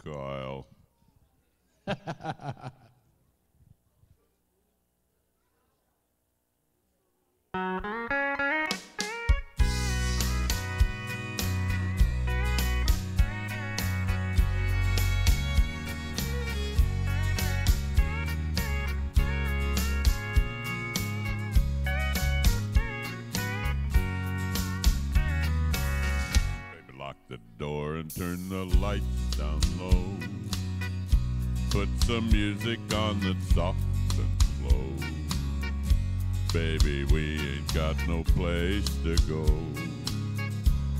Kyle. Baby, lock the door and turn the lights down low. Put some music on that's soft and slow. Baby, we ain't got no place to go.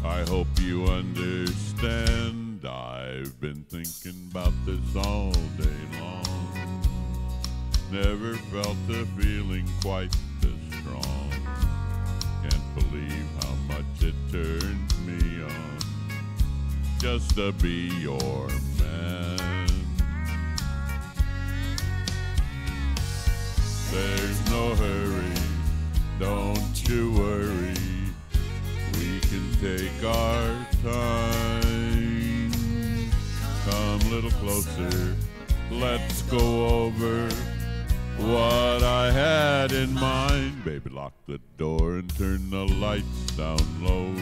I hope you understand. I've been thinking about this all day long. Never felt a feeling quite this strong. Can't believe how much it turns me on just to be your man. There's no hurry, don't you worry. We can take our time. Come a little closer, let's go over what I had in mind. Baby, lock the door and turn the lights down low.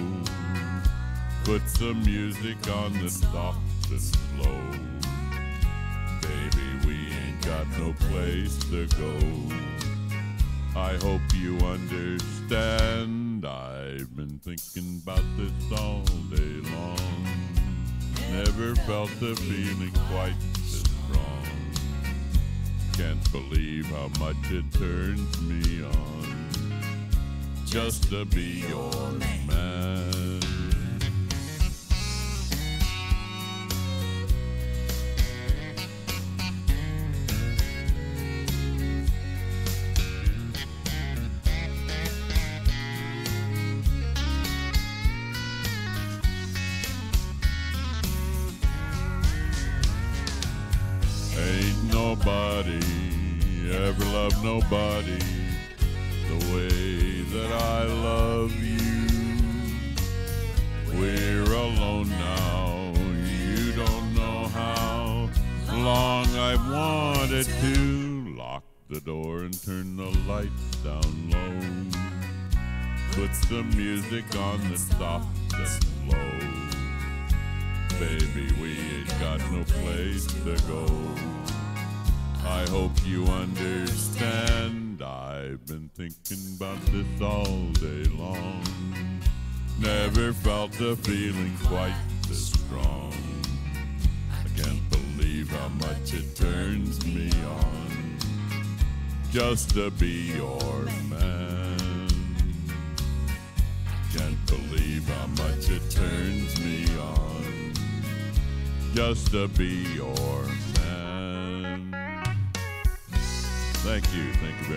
Put some music on that's soft and slow. Baby, we ain't got no place to go. I hope you understand. I've been thinking about this all day long. Never felt a feeling quite this strong. Can't believe how much it turns me on just to be your man. Ain't nobody ever loved nobody the way that I love you. We're alone now, you don't know how long I've wanted to. Lock the door and turn the lights down low. Put some music on that's soft and slow. Baby, we ain't got no place to go. I hope you understand. I've been thinking about this all day long. Never felt a feeling quite this strong. I can't believe how much it turns me on just to be your man. Can't believe how much it turns me on just to be your man. Thank you very much.